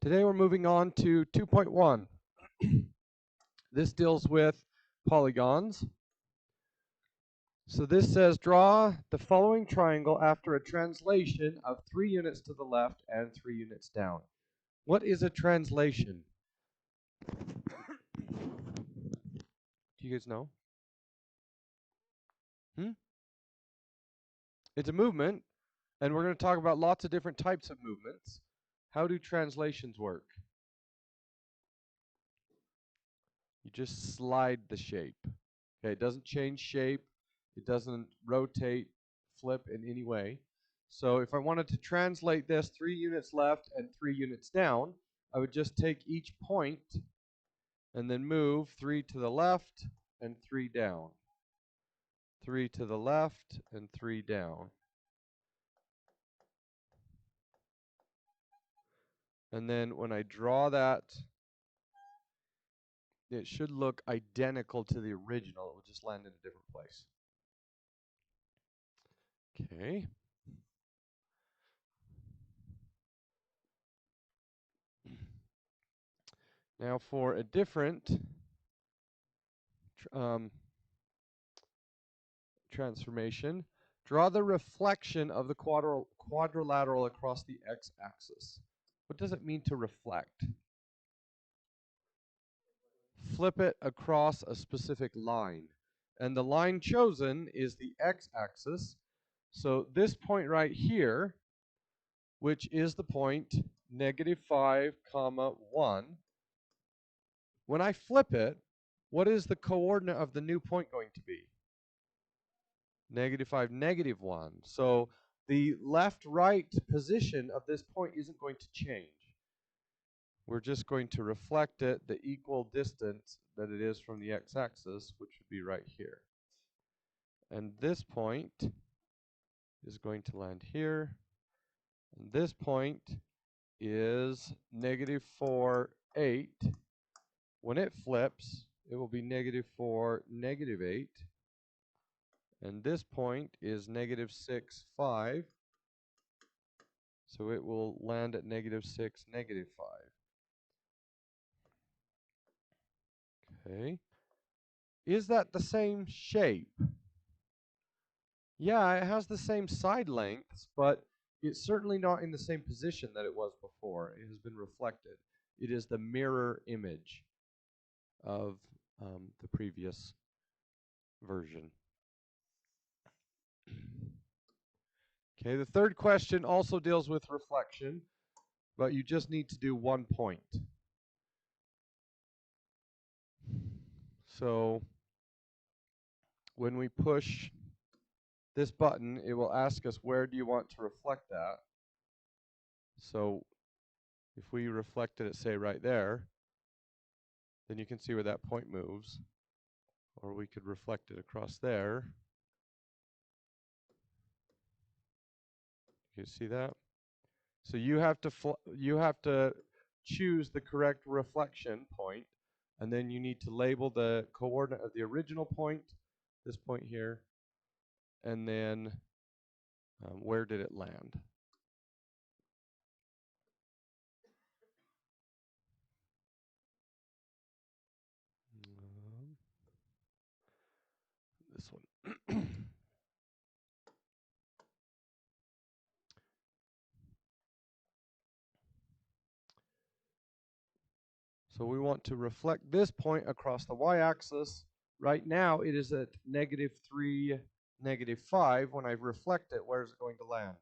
Today we're moving on to 2.1. This deals with polygons. So this says draw the following triangle after a translation of 3 units to the left and 3 units down. What is a translation? Do you guys know? It's a movement, and we're going to talk about lots of different types of movements. How do translations work? You just slide the shape. Okay, it doesn't change shape. It doesn't rotate, flip in any way. So if I wanted to translate this 3 units left and 3 units down, I would just take each point and then move 3 to the left and 3 down. 3 to the left and 3 down. And then when I draw that, it should look identical to the original. It will just land in a different place. Okay. Now for a different transformation, draw the reflection of the quadrilateral across the x-axis. What does it mean to reflect? Flip it across a specific line. And the line chosen is the x-axis. So this point right here, which is the point -5, 1, when I flip it, what is the coordinate of the new point going to be? -5, -1. So the left-right position of this point isn't going to change. We're just going to reflect it the equal distance that it is from the x-axis, which would be right here. And this point is going to land here. And this point is -4, 8. When it flips, it will be -4, -8. And this point is -6, 5. So it will land at -6, -5. Okay. Is that the same shape? Yeah, it has the same side lengths, but it's certainly not in the same position that it was before. It has been reflected. It is the mirror image of the previous version. Okay, the third question also deals with reflection, but you just need to do 1 point. So when we push this button, it will ask us where do you want to reflect that. So if we reflected it, say, right there, then you can see where that point moves. Or we could reflect it across there. You see that? So you have to choose the correct reflection point, and then you need to label the coordinate of the original point, this point here, and then where did it land? This one. So we want to reflect this point across the y-axis. Right now it is at -3, -5. When I reflect it, where is it going to land?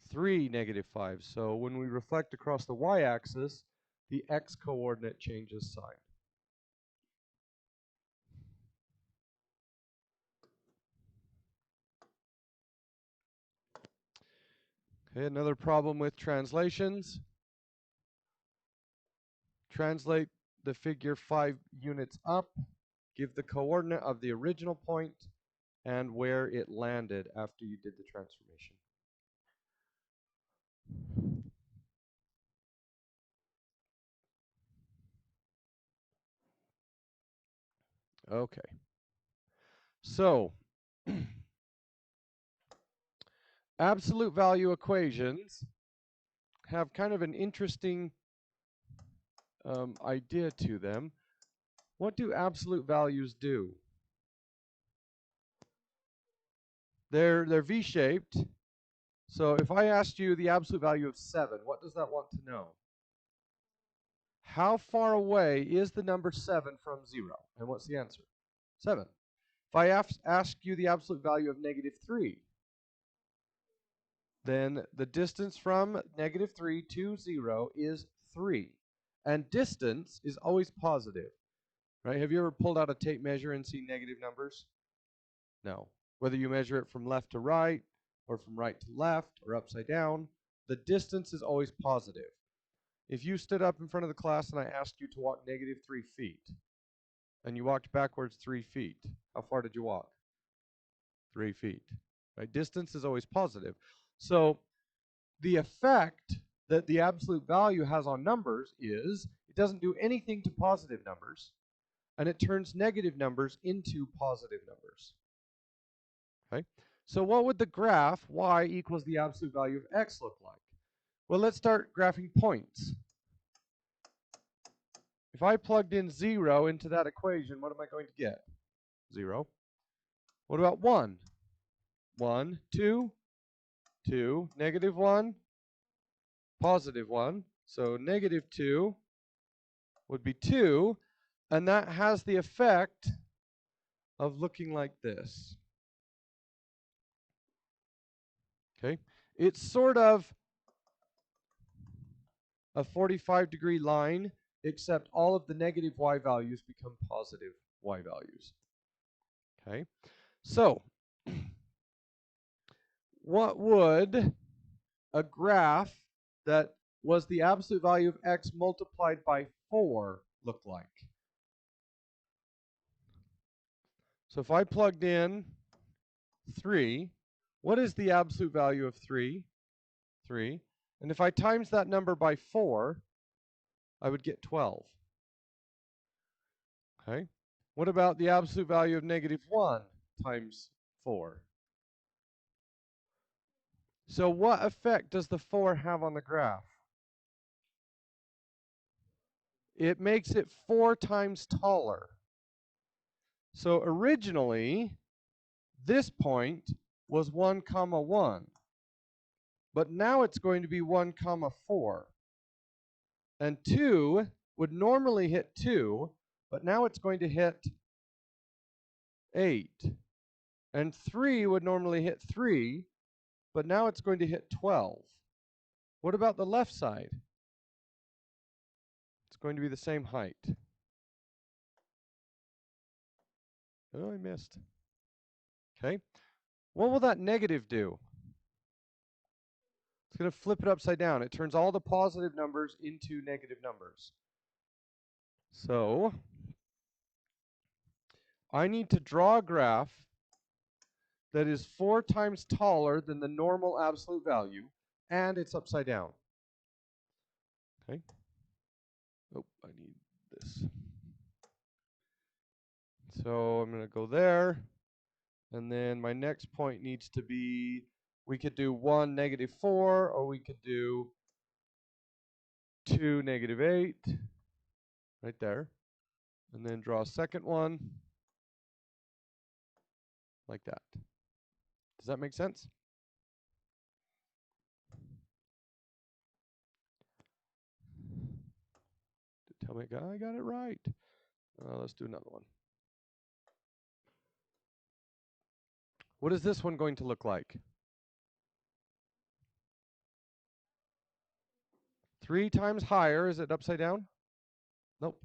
3, -5. So when we reflect across the y-axis, the x-coordinate changes sign. Okay, another problem with translations. Translate the figure 5 units up, give the coordinate of the original point, and where it landed after you did the transformation. Okay. So, absolute value equations have kind of an interesting idea to them. What do absolute values do? They're V-shaped. So if I asked you the absolute value of 7, what does that want to know? How far away is the number 7 from 0? And what's the answer? 7. If I ask you the absolute value of -3, then the distance from -3 to 0 is 3. And distance is always positive, right? Have you ever pulled out a tape measure and seen negative numbers? No. Whether you measure it from left to right, or from right to left, or upside down, the distance is always positive. If you stood up in front of the class and I asked you to walk -3 feet, and you walked backwards 3 feet, how far did you walk? 3 feet. Right? Distance is always positive. So the effect that the absolute value has on numbers is it doesn't do anything to positive numbers, and it turns negative numbers into positive numbers. Okay? So what would the graph y equals the absolute value of x look like? Well, let's start graphing points. If I plugged in 0 into that equation, what am I going to get? 0. What about 1? 1, 2, 2, -1, +1. So -2 would be 2, and that has the effect of looking like this. Okay? It's sort of a 45-degree line, except all of the negative y values become positive y values. Okay? So, what would a graph that was the absolute value of x multiplied by 4 look like? So if I plugged in 3, what is the absolute value of 3? 3. And if I times that number by 4, I would get 12. Okay. What about the absolute value of -1 times 4? So what effect does the 4 have on the graph? It makes it 4 times taller. So originally, this point was 1, 1. But now it's going to be 1, 4. And 2 would normally hit 2, but now it's going to hit 8. And 3 would normally hit 3, but now it's going to hit 12. What about the left side? It's going to be the same height. Oh, I missed. Okay. What will that negative do? It's going to flip it upside down. It turns all the positive numbers into negative numbers. So I need to draw a graph that is 4 times taller than the normal absolute value, and it's upside down. Okay. Oh, I need this. So I'm going to go there, and then my next point needs to be, we could do 1, -4, or we could do 2, -8, right there. And then draw a second one, like that. Does that make sense? Tell me I got it right. Let's do another one. What is this one going to look like? 3 times higher. Is it upside down? Nope.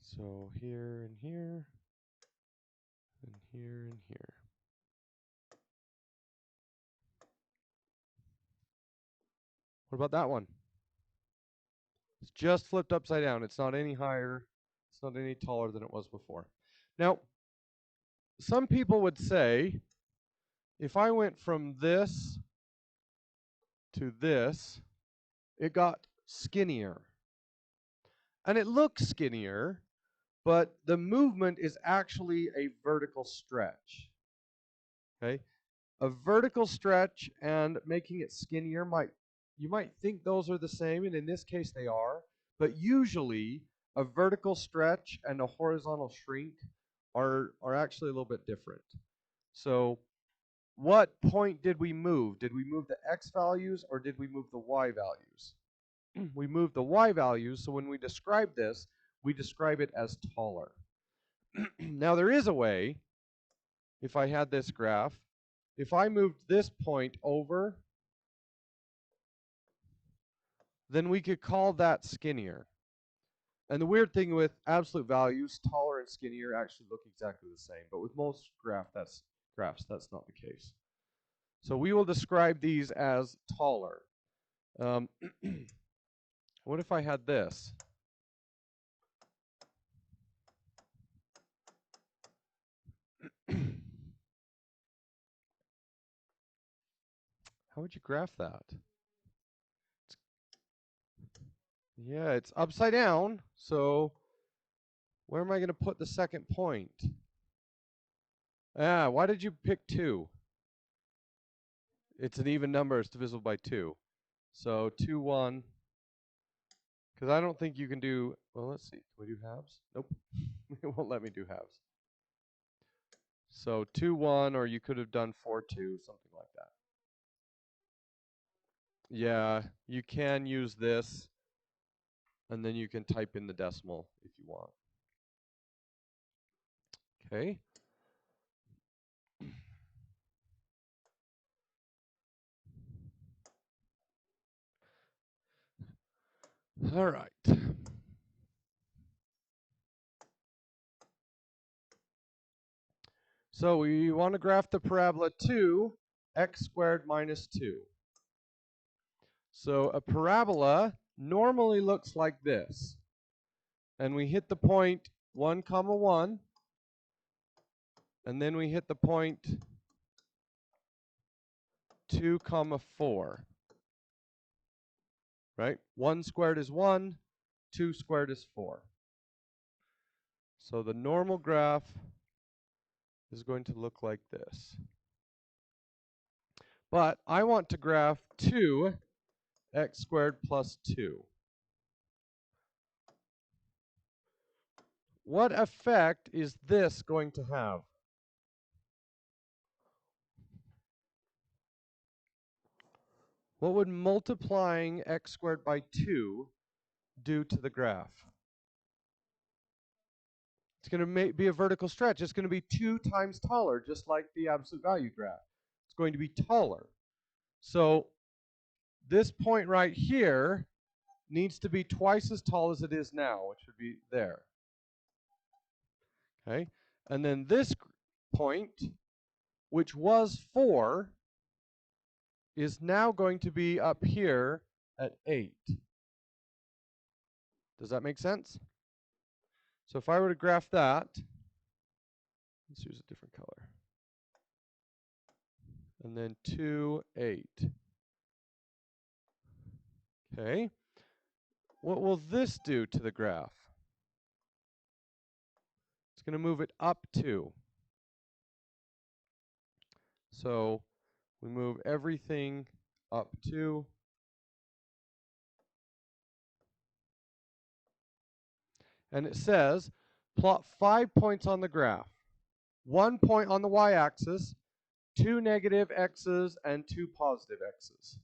So here and here, and here and here. What about that one? It's just flipped upside down. It's not any higher. It's not any taller than it was before. Now, some people would say, if I went from this to this, it got skinnier. And it looks skinnier, but the movement is actually a vertical stretch. Okay? A vertical stretch and making it skinnier might you might think those are the same, and in this case they are, but usually a vertical stretch and a horizontal shrink are actually a little bit different. So what point did we move? Did we move the x values or did we move the y values? We moved the y values, so when we describe this, we describe it as taller. Now there is a way, if I had this graph, if I moved this point over, then we could call that skinnier. And the weird thing with absolute values, taller and skinnier actually look exactly the same, but with most graphs, that's not the case. So we will describe these as taller. What if I had this? How would you graph that? Yeah, it's upside down, so where am I going to put the second point? Why did you pick 2? It's an even number, it's divisible by 2. So 2, 1. Because I don't think you can do, well, let's see. Can we do halves? Nope. It won't let me do halves. So 2, 1, or you could have done 4, 2, something like that. Yeah, you can use this, and then you can type in the decimal if you want. Okay. All right. So we want to graph the parabola 2, x squared minus 2. So a parabola normally looks like this. And we hit the point 1, 1, and then we hit the point 2, 4. Right? 1 squared is 1, 2 squared is 4. So the normal graph is going to look like this. But I want to graph 2 x squared plus 2. What effect is this going to have? What would multiplying x squared by 2 do to the graph? It's going to be a vertical stretch. It's going to be 2 times taller, just like the absolute value graph. It's going to be taller. So this point right here needs to be twice as tall as it is now, which would be there. Okay? And then this point, which was 4, is now going to be up here at 8. Does that make sense? So if I were to graph that, let's use a different color. And then 2, 8. Okay. What will this do to the graph? It's going to move it up 2. So we move everything up 2. And it says, plot 5 points on the graph. 1 point on the y-axis, 2 negative x's, and 2 positive x's.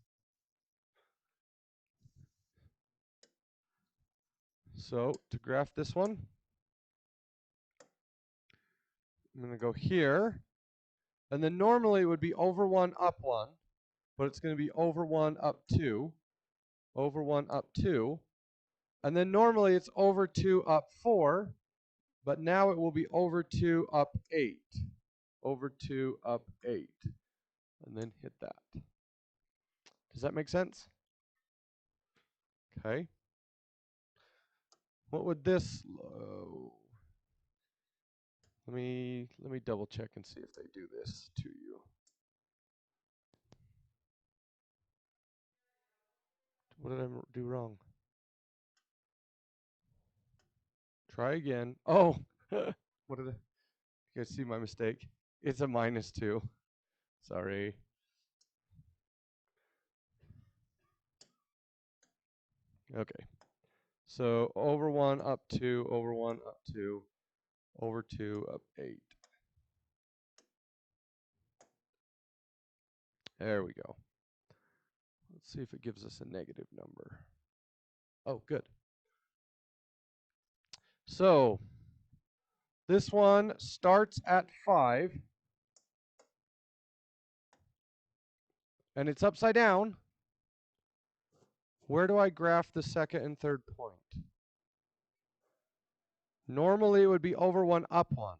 So to graph this one, I'm going to go here. And then normally it would be over 1, up 1. But it's going to be over 1, up 2. Over 1, up 2. And then normally it's over 2, up 4. But now it will be over 2, up 8. Over 2, up 8. And then hit that. Does that make sense? Okay. What would this... Let me double check and see if they do this to you. What did I do wrong? Try again. Oh, what did I? You guys see my mistake? It's a -2. Sorry. Okay. So over 1 up 2, over 1 up 2, over 2 up 8. There we go. Let's see if it gives us a negative number. Oh, good. So this one starts at 5, and it's upside down. Where do I graph the second and third point? Normally it would be over 1 up 1.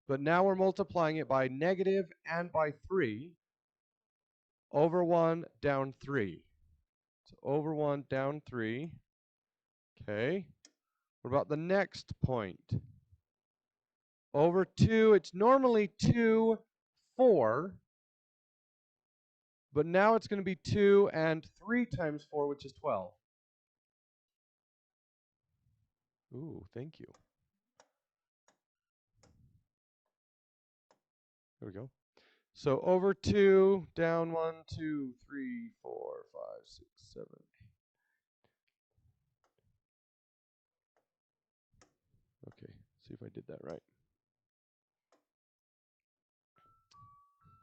But now we're multiplying it by negative and by 3. Over 1, down 3. So over 1, down 3. Okay. What about the next point? Over 2, it's normally 2, 4. But now it's going to be 2 and 3 times 4, which is 12. Ooh, thank you. There we go. So over 2, down 1, 2, 3, 4, 5, 6, 7. Okay, see if I did that right.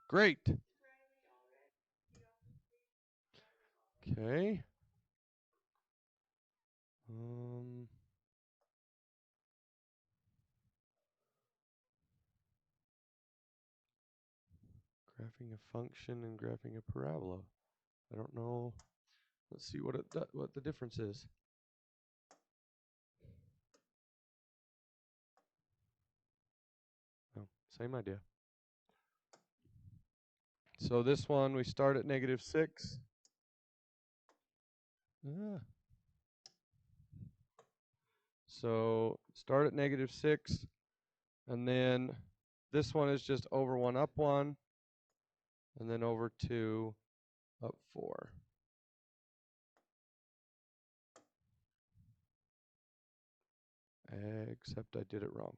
Great. Okay. Graphing a function and graphing a parabola. I don't know. Let's see what the difference is. Oh, same idea. So this one, we start at negative 6. So start at negative 6, and then this one is just over 1 up 1, and then over 2 up 4. Except I did it wrong.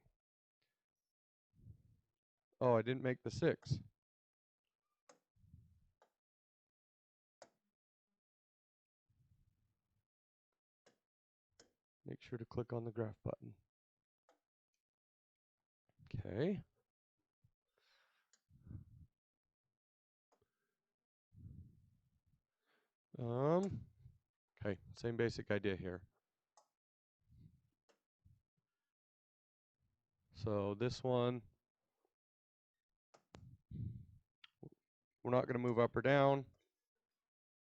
Oh, I didn't make the 6. Make sure to click on the graph button. Okay. Okay, same basic idea here. So this one, we're not going to move up or down.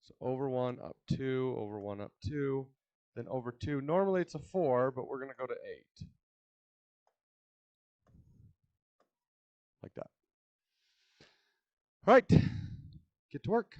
So over 1, up 2, over 1, up 2, then over 2. Normally it's a 4, but we're going to go to 8. Like that. All right, get to work.